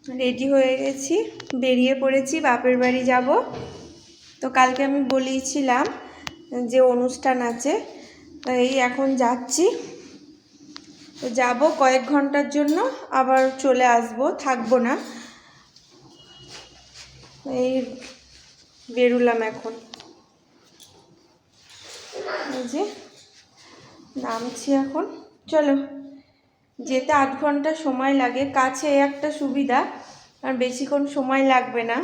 Ready হয়ে গেছি, বেরিয়ে পড়েছি, বাপের বাড়ি যাব। তো কালকে আমি বলেইছিলাম যে অনুষ্ঠান আছে, এই এখন যাচ্ছি। তো যাব কয়েক ঘন্টার জন্য, আবার চলে আসব, থাকবো না। এই বেরুলাম এখন, এই যে নামছি এখন। চলো, যেতে 8 ঘন্টা সময় লাগে, কাছে একটা সুবিধা, আর বেশিক্ষণ সময় লাগবে না।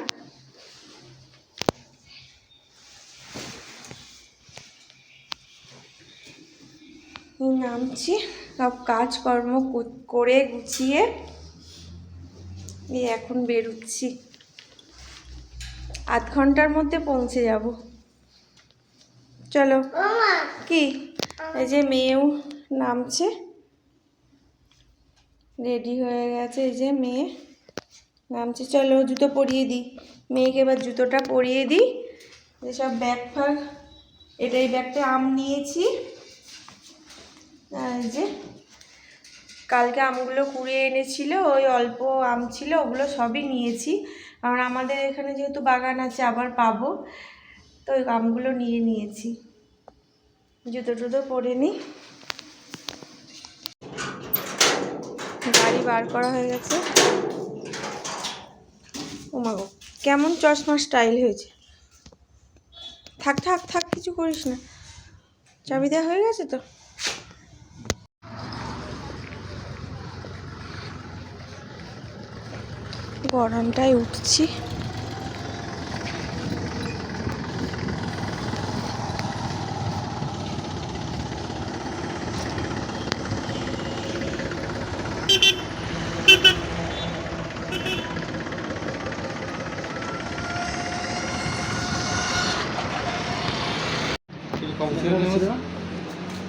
নামছি, সব কাজকর্ম করে গুছিয়ে এই এখন বেরোচ্ছি। 8 ঘন্টার মধ্যে পৌঁছে যাব। চলো। কি? এই যে মেয়েও নামছে, রেডি হয়ে গেছে। এই যে মেয়ে নামছে। চলো জুতো পরিয়ে দিই মেয়েকে, এবার জুতোটা পরিয়ে দিই। এসব ব্যাগ ফাগ, এই ব্যাগটা আম নিয়েছি। এই যে কালকে আমগুলো কুড়িয়ে এনেছিল, ওই অল্প আম ছিল, ওগুলো সবই নিয়েছি। কারণ আমাদের এখানে যেহেতু বাগান আছে, আবার পাবো, তো ওই আমগুলো নিয়েছি। জুতো টুতো পরে নিই। গাড়ি বার করা হয়ে গেছে। ও মা গো, কেমন চশমা স্টাইল হয়েছে। থাক থাক থাক, কিছু করিস না। চাবি দেওয়া হয়ে গেছে তো। গরমটায় উঠছি।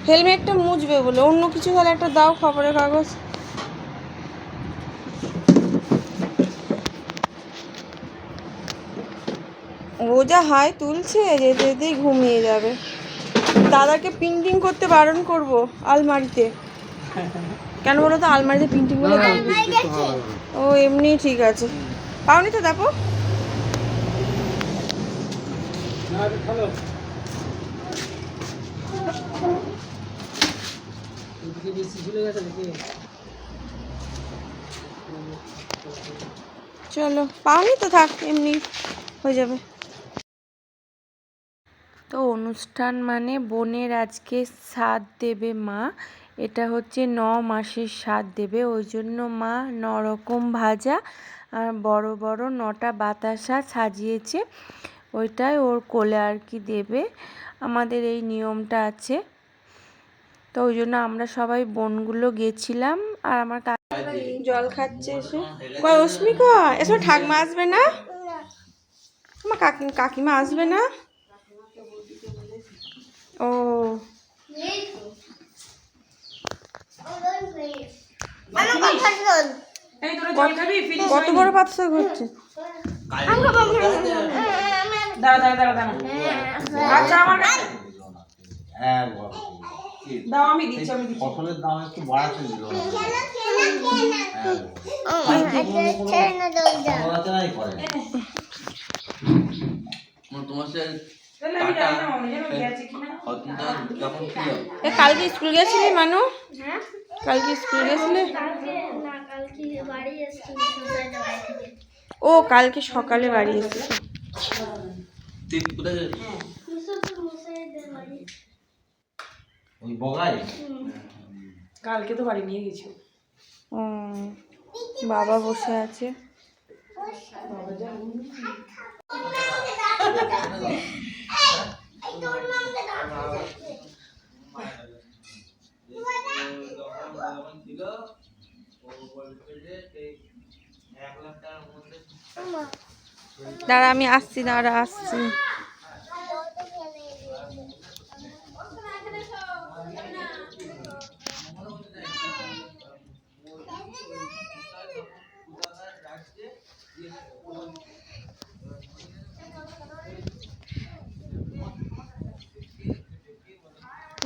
হেলমেটটা মুছবে বলে, অন্য কিছু হলে একটা দাও, খবরের কাগজ। ও যা হাই তুলছে, যেতে যেতেই ঘুমিয়ে যাবে। দাদাকে পেন্টিং করতে বারণ করব আলমারিতে। কেন বলো তো, আলমারিতে পেন্টিং করে ও এমনি ঠিক আছে। পাওনি তো দেখো। চলো, পাওনি তো থাক, এমনি হয়ে যাবে। তো অনুষ্ঠান মানে বোনের আজকে সাধ দেবে মা। এটা হচ্ছে 9 মাসের সাধ দেবে, ওই জন্য মা 9 রকম ভাজা আর বড় বড় 9টা বাতাসা সাজিয়েছে। ওইটাই ওর কোলে আর কি দেবে। আমাদের এই নিয়মটা আছে, তো ওই জন্য আমরা সবাই বোনগুলো গেছিলাম। আর আমার জল খাচ্ছে এসে। কয় অস্মিকা, এসব ঠাকমা আসবে না? আমার কাকিমা আসবে না? ও কত বড় পাথর ঘুরছে। আচ্ছা, আমার দাও, আমি দিচ্ছি। ফসলের দাম একটু বাড়াতে দিল। কালকে স্কুল গেছিলি মানু? কালকে স্কুল গেছিলি? ও কালকে সকালে বাড়ি এসেছে। কালকে তো বাড়ি নিয়ে গেছি। বাবা বসে আছে। দাঁড়া, আমি আসছি, আসছি।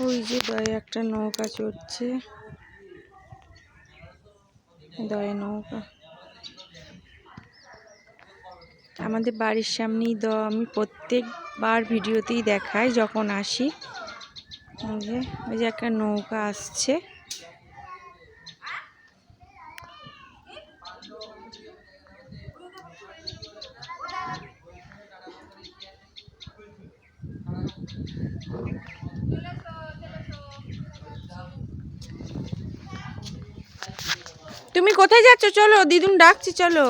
ওই যে দয়ে একটা নৌকা চড়ছে, দয়ে নৌকা। আমাদের বাড়ির সামনেই আমি প্রত্যেকবার ভিডিওতেই দেখাই যখন আসি। ওই যে একটা নৌকা আসছে। তুমি কোথায় যাচ্ছ? চলো, দিদুন ডাকছি, চলো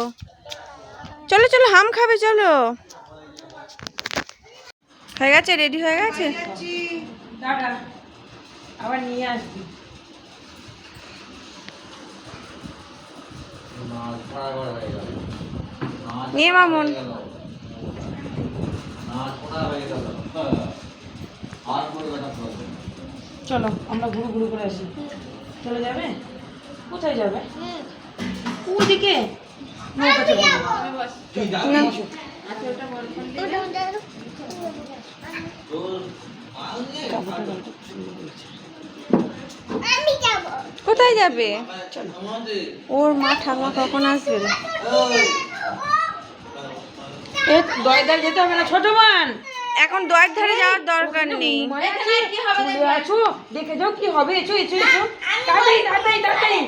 চলো চলো, হাম খাবে, চলো। হয়ে গেছে, রেডি হয়ে গেছে। আবার নিয়ে আসবি। নিয়ে মামুন, চলো আমরা ঘুরু ঘুরু করে আসি। চলে যাবে? কোথায় যাবে? ওদিকে নৌকা চলে কোথায় যাবে? ওর মা ঠাকুমা কখন আসবে? দয়ের যেতে হবে না ছোট মান, এখন দয়ের ধারে যাওয়ার দরকার নেই। দেখে যাও কি হবে। এসো এসো এসো, তাড়াতাড়ি তাড়াতাড়ি তাড়াতাড়ি,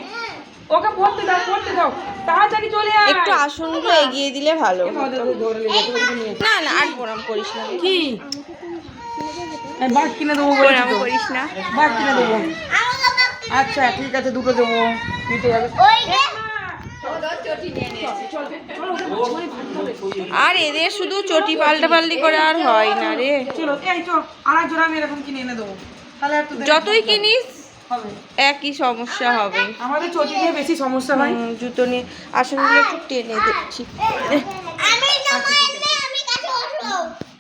ওকে পড়তে দাও পড়তে দাও, তাড়াতাড়ি চলে আয়। একটু আসনগুলো এগিয়ে দিলে ভালো। না না, আর প্রণাম করিস না। কি বাঘ কিনে দেবো? প্রণাম করিস না, বাঘ কিনে দেবো। আচ্ছা ঠিক আছে, দুটো দেবো, নিতে যাবে। আর এদের শুধু চটি পাল্টাপাল্টি করে আর হয় না রে। চলো এই চল, আর জোড়া আমি এরকম কিনে এনে দেবো। তাহলে যতই কিনিস একই সমস্যা হবে। আমাদের চটি নিয়ে বেশি সমস্যা হয়। জুতো নিয়ে আসনগুলো একটু টেনে দিচ্ছি।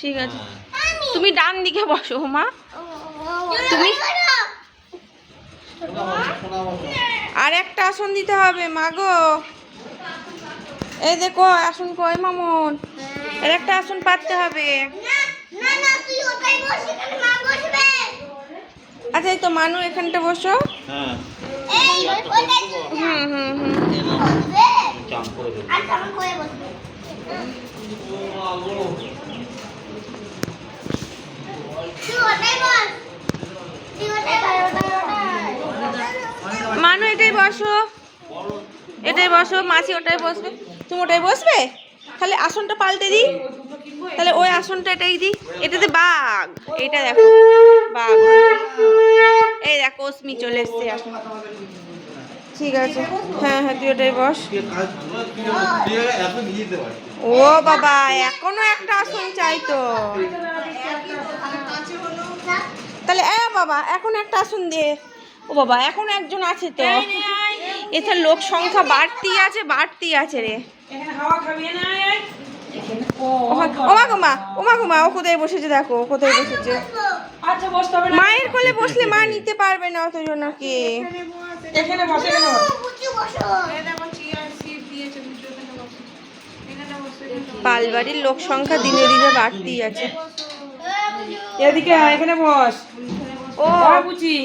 ঠিক আছে, তুমি ডান দিকে বসো মা। তুমি আর একটা আসন দিতে হবে মা গো। এই দেখো আসন কই মামুন, এর একটা আসন পাততে হবে। আচ্ছা এই তো মানু, এখানটা বসো। হুম হুম হুম। মানু এটাই বসো, এটাই বসো। মাসি ওটাই বসবে, তুমি ওটাই বসবে। তাহলে আসনটা পাল্টে দিই, তাহলে ওই আসনটা এটাই দিই। এটাতে বাঘ, এইটা দেখো বাঘ। এই দেখো অস্মি চলে এসছে আসন। ঠিক আছে, হ্যাঁ হ্যাঁ তুই ওটাই বস। ও বাবা, এখনো একটা আসন চাই তো। তাহলে বাবা এখন একটা আসন দে। ও বাবা, এখন একজন আছে তো। এতে লোক সংখ্যা বাড়তি আছে রে। ওমা গোমা, ও কোথায় বসেছে দেখো, কোথায় বসেছে। মায়ের কোলে বসলে মা নিতে পারবে না অতজনকে। পালবাড়ির লোক সংখ্যা দিনে দিনে বাড়তি আছে। এদিকে এখানে বস। ও বুঝি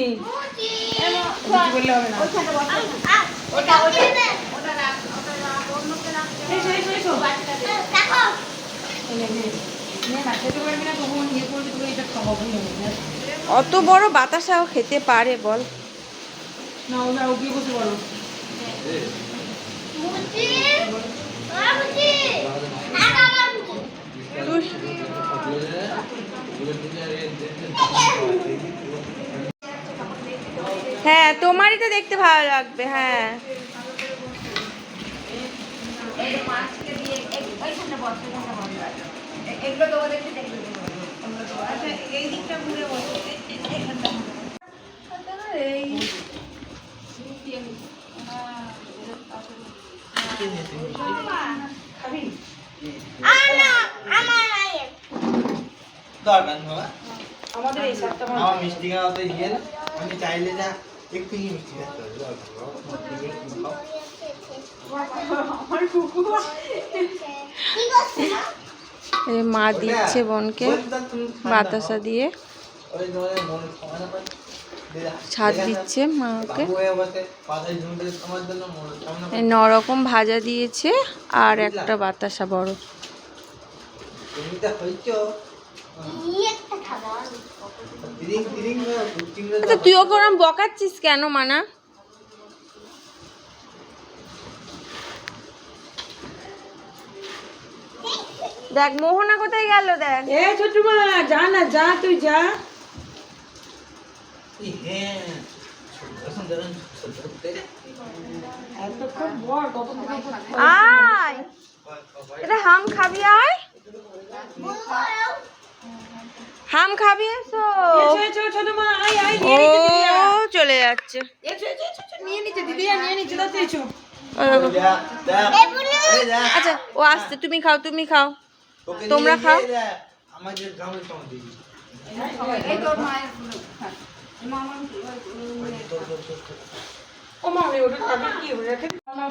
বললে হবে না। অত বড় বাতাসাও খেতে পারে বল? না ওরা ওকে বসে বলো। হ্যাঁ তোমারই তো দেখতে ভালো লাগবে। হ্যাঁ এই দিকটা ঘুরে বসো। আমাদের এই সপ্তাহ আমার মিষ্টি খাওয়াতে গিয়ে আমি চাইলে যা একটু মিষ্টি খেতে হবে। মা দিচ্ছে বোনকে বাতাসা দিয়ে, ছাদ দিচ্ছে মাকে। 9 রকম ভাজা দিয়েছে আর একটা বাতাসা বড়। আচ্ছা তুই ওকে ওরম বকাচ্ছিস কেন মানা? দেখ মোহনা কোথায় গেল দেখ। এ ছোট মা যা না, যা তুই যা। আয় এটা হাম খাবি, আয় হাম খাবি, এসো। ছোট মা আয় আয়, ও চলে যাচ্ছে। নিয়ে নিচে দিদি, নিয়ে নিচে দাও, এসো। আচ্ছা ও আসছে, তুমি খাও, তুমি খাও, তোমরা খাও।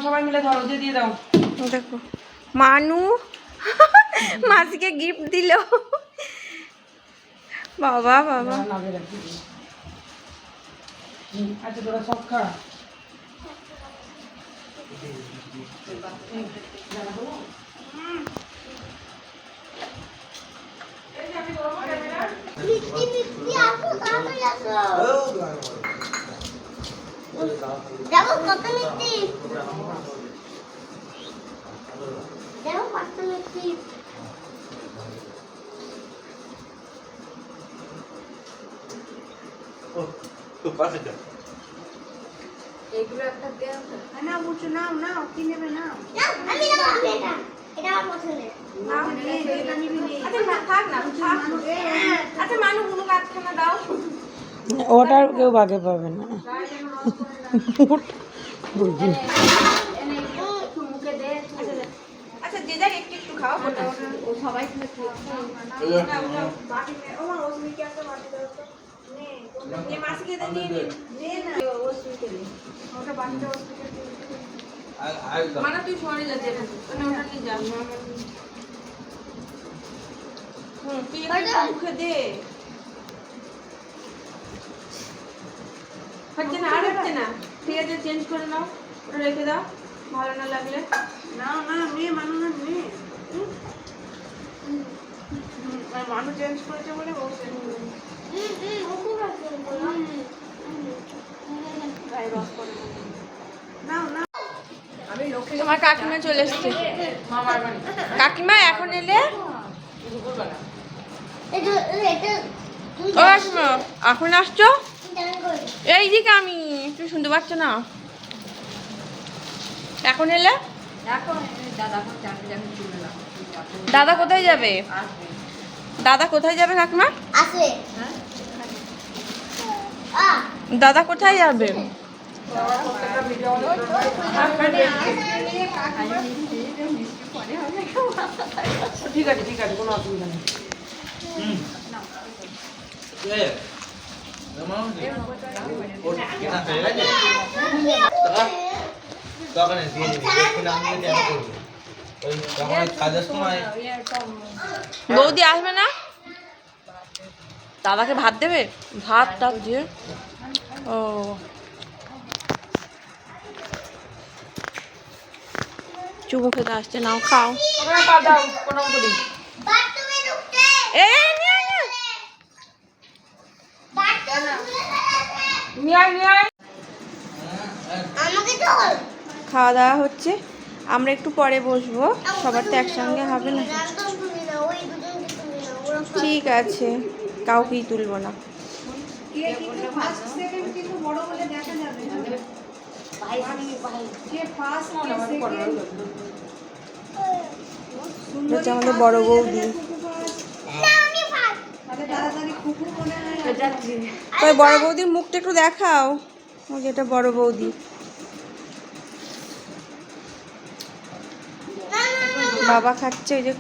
সবাই মিলে ধরো, দিয়ে দাও। দেখো মানু মাসিকে গিফট দিল। বাবা বাবা, আচ্ছা তোরা সব খা। দেখো কত মিষ্টি, দেখো কত মিষ্টি। এগুলো একটা দেও না, বুঝছো নাও নাও, কি নেবে নাও। আমি নেবো এটা, এটা আমার পছন্দের। নাও এটা নিবি। আচ্ছা না থাক না, থাক। আচ্ছা মানু গুলো কাটখানা দাও। ওটার কেউ ভাগে পাবে না। আচ্ছা যে যার একটু একটু খাও, ও সবাই খেয়ে মাসিকে নিয়ে নে না, ওটা বাকিটা মানে তুই সরে যাচ্ছে, ওটা নিয়ে যা। তুই একটু মুখে দে। হচ্ছে না, আর হচ্ছে না, ঠিক আছে চেঞ্জ করে নাও, ওটা রেখে দাও, ভালো না লাগলে। না না মেয়ে মানুষ না, মেয়ে মানুষ চেঞ্জ করেছে বলে বসে তোমার কাকিমা চলে এসছে। কাকিমা এখন এলে? ও আসমা এখন আসছো? এই দিকে আমি একটু শুনতে পাচ্ছ না, এখন এলে? দাদা কোথায় যাবে? দাদা কোথায় যাবে কাকিমা? আসবে। দাদা কোথায় যাবে? ঠিক আছে ঠিক আছে, কোনো অসুবিধা নেই। বৌদি আসবে না? দাদাকে ভাত দেবে? ভাত টাত দিয়ে। ও চুমু খেতে আসছে, নাও খাও। এই নিয়ে আয় না। আমাকে চল। খাওয়া দাওয়া হচ্ছে, আমরা একটু পরে বসবো, সবার তো একসঙ্গে হবে না। একদম তুমি না, ওই দুজনকে তুমি না, ওরা ঠিক আছে, কাউকেই তুলবো না। হচ্ছে আমাদের বড় বৌদি। তাই বড় বৌদির মুখটা একটু দেখাও, ওই যেটা বড় বৌদি। বাবা খাচ্ছে, ওই যে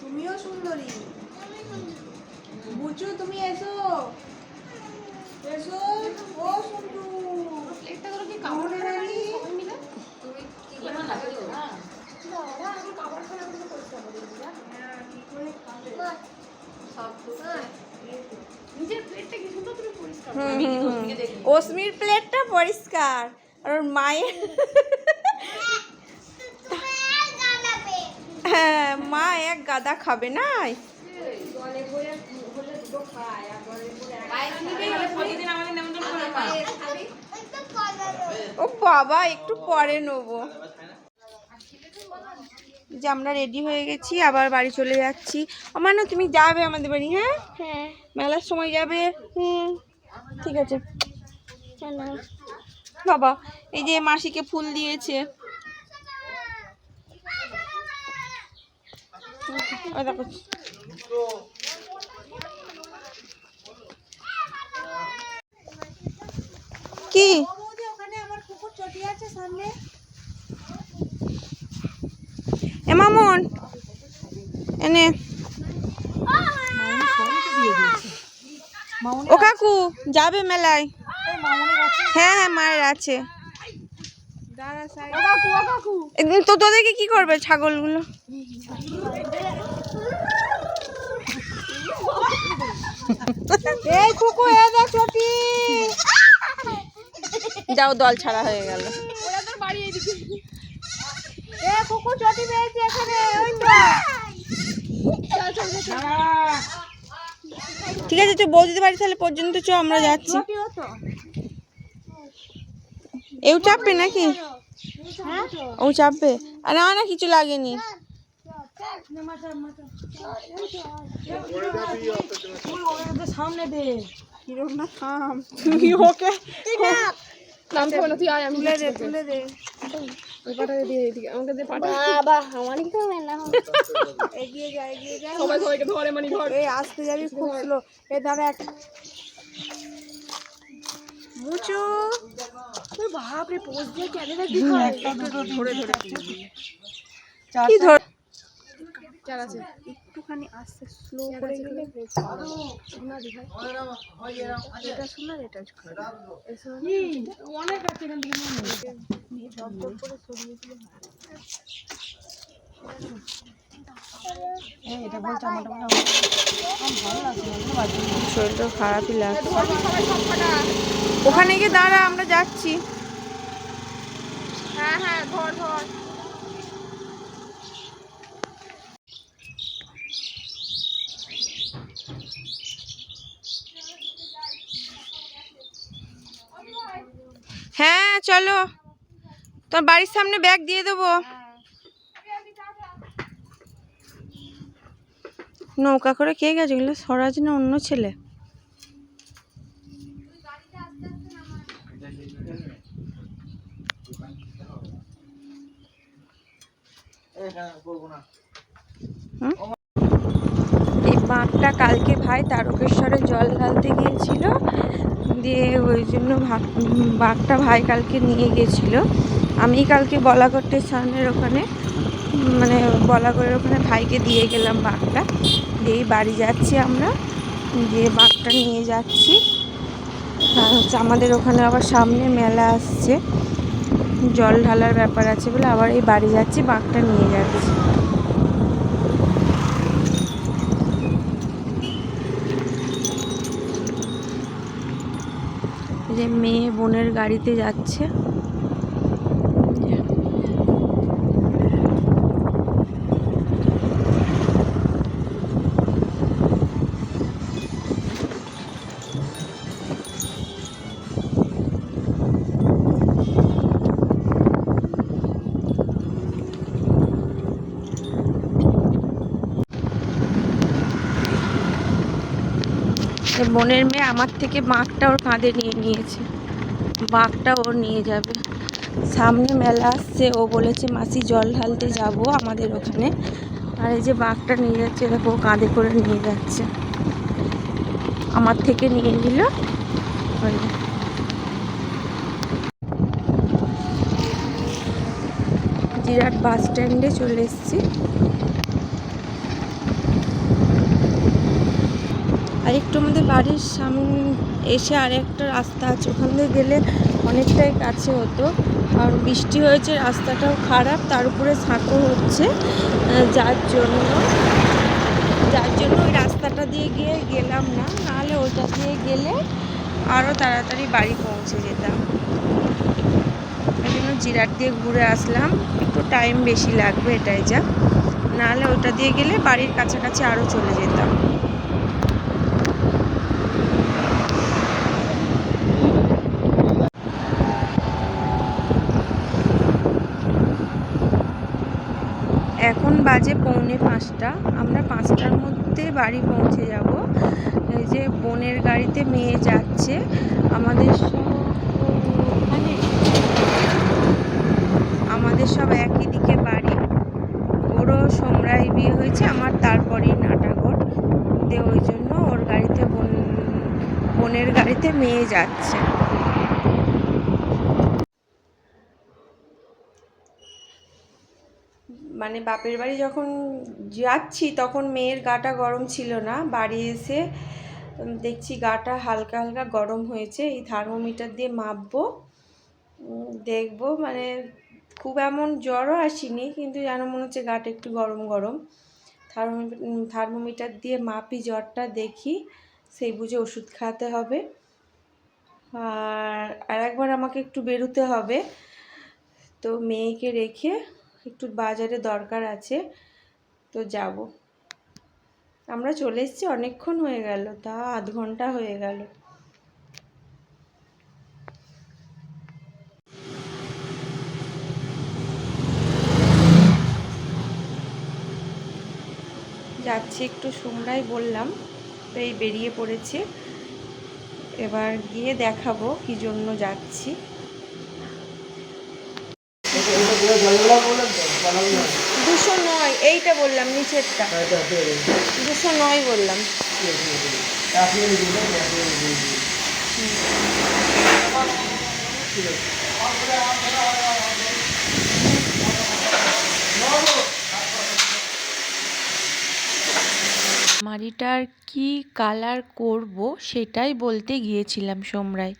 তুমিও সুন্দরী বুঝছো, তুমি এসো এসো, ও সুন্দর একটা করে কি কামড়ে রানি তুমি কি করে লাগলো না আমি কাপড় খানা করে করতে হবে না কি করে খাবে সব নিজের পেটটা কি সুন্দর করে অস্মির প্লেটটা পরিষ্কার আর ওর মায়ের হ্যাঁ মা এক গাদা খাবে না। ও বাবা একটু পরে নেবো। যে আমরা রেডি হয়ে গেছি, আবার বাড়ি চলে যাচ্ছি। আমার না তুমি যাবে আমাদের বাড়ি? হ্যাঁ হ্যাঁ মেলার সময় যাবে। ঠিক আছে চলো। বাবা এই যে মাসিকে ফুল দিয়েছে, ওই দেখো। কি এ মামুন এনে ও কাকু যাবে মেলায়? হ্যাঁ হ্যাঁ মায়ের আছে। তো তোদেরকে কি করবে ছাগলগুলো? যাও দল ছাড়া হয়ে গেল। ঠিক আছে চ বৌদিদের বাড়ি তাহলে পর্যন্ত চ, আমরা যাচ্ছি। এও চাপবে নাকি? ও চাপবে? আর না না কিছু লাগেনি। সামনে দে না থাম তুই ওকে নামতে হবে না, তুই আয়, আমি তুলে দে ওই পাটাকে দিয়ে এদিকে আমাকে দে পাটা। বাবা আমারই তো মেলা এগিয়ে যা সবাই সবাইকে ধরে মানি ধর। এই আসতে যাবি খুব স্লো। এ দাঁড়া এক মুচু তুই বাপরে পোজ দিয়ে ক্যামেরা দিখায়। একটা দুটো ধরে ধরে কি ধর চার আছে একটুখানি আস্তে স্লো করে গেলে শোনা দেখাই এটা শোনা এটা অনেক আছে এখান থেকে করে সরিয়ে দিলে এটা বলছে আমার ভালো লাগছে। শরীরটা খারাপই লাগছে। ওখানে গিয়ে দাঁড়া আমরা যাচ্ছি। হ্যাঁ হ্যাঁ ধর ধর। হ্যাঁ চলো, তোর বাড়ির সামনে ব্যাগ দিয়ে দেবো। নৌকা করে কে গেছে? এগুলো স্বরাজ না অন্য ছেলে? এই বাঁকটা কালকে ভাই তারকেশ্বরে জল ঢালতে গিয়েছিল, দিয়ে ওই জন্য বাঁকটা ভাই কালকে নিয়ে গেছিল। আমি কালকে বলাগড় স্টেশনের ওখানে মানে বলাগড়ের ওখানে ভাইকে দিয়ে গেলাম বাঁকটা, দিয়েই বাড়ি যাচ্ছি আমরা। দিয়ে বাঁকটা নিয়ে যাচ্ছি, কারণ হচ্ছে আমাদের ওখানে আবার সামনে মেলা আসছে, জল ঢালার ব্যাপার আছে বলে আবার এই বাড়ি যাচ্ছি, বাঁকটা নিয়ে যাচ্ছি। যে মেয়ে বোনের গাড়িতে যাচ্ছে। বোনের মেয়ে আমার থেকে বাঁকটা ওর কাঁধে নিয়ে নিয়েছে, বাঁকটা ওর নিয়ে যাবে। সামনে মেলা আসছে, ও বলেছে মাসি জল ঢালতে যাব আমাদের ওখানে, আর এই যে বাঁকটা নিয়ে যাচ্ছে, দেখো ও কাঁধে করে নিয়ে যাচ্ছে, আমার থেকে নিয়ে নিল। জিরাট বাস স্ট্যান্ডে চলে এসেছি। আর একটু আমাদের বাড়ির সামনে এসে আর একটা রাস্তা আছে, ওখান দিয়ে গেলে অনেকটাই কাছে হতো, আর বৃষ্টি হয়েছে রাস্তাটাও খারাপ, তার উপরে ছাঁকো হচ্ছে, যার জন্য ওই রাস্তাটা দিয়ে গিয়ে গেলাম না, নাহলে ওইটা দিয়ে গেলে আরও তাড়াতাড়ি বাড়ি পৌঁছে যেতাম। ওই জন্য জিরাট দিয়ে ঘুরে আসলাম, একটু টাইম বেশি লাগবে এটাই যা, নাহলে ওটা দিয়ে গেলে বাড়ির কাছাকাছি আরও চলে যেতাম। এখন বাজে 4:45, আমরা 5টার মধ্যে বাড়ি পৌঁছে যাব। এই যে বোনের গাড়িতে মেয়ে যাচ্ছে, আমাদের সব একই দিকে বাড়ি। ওরও সোমরায় বিয়ে হয়েছে, আমার তারপরেই নাটাগড় দিয়ে, ওই জন্য ওর গাড়িতে বোনের গাড়িতে মেয়ে যাচ্ছে। মানে বাপের বাড়ি যখন যাচ্ছি তখন মেয়ের গাটা গরম ছিল না, বাড়ি এসে দেখছি গাটা হালকা হালকা গরম হয়েছে। এই থার্মোমিটার দিয়ে মাপবো, দেখবো, মানে খুব এমন জ্বরও আসেনি, কিন্তু যেন মনে হচ্ছে গাটা একটু গরম গরম। থার্মোমিটার দিয়ে মাপি জ্বরটা, দেখি, সেই বুঝে ওষুধ খাওয়াতে হবে। আর একবার আমাকে একটু বেরোতে হবে, তো মেয়েকে রেখে একটু বাজারে দরকার আছে, তো যাব। আমরা চলে এসেছি, অনেকক্ষণ হয়ে গেল, তা আধ ঘন্টা হয়ে গেল। যাচ্ছি একটু সোমরাই বললাম, তো এই বেরিয়ে পড়েছে। এবার গিয়ে দেখাবো কি জন্য যাচ্ছি। 209 এইটা বললাম, নিচেরটা 209 বললাম। শাড়িটার কি কালার করব সেটাই বলতে গিয়েছিলাম সোমরায়।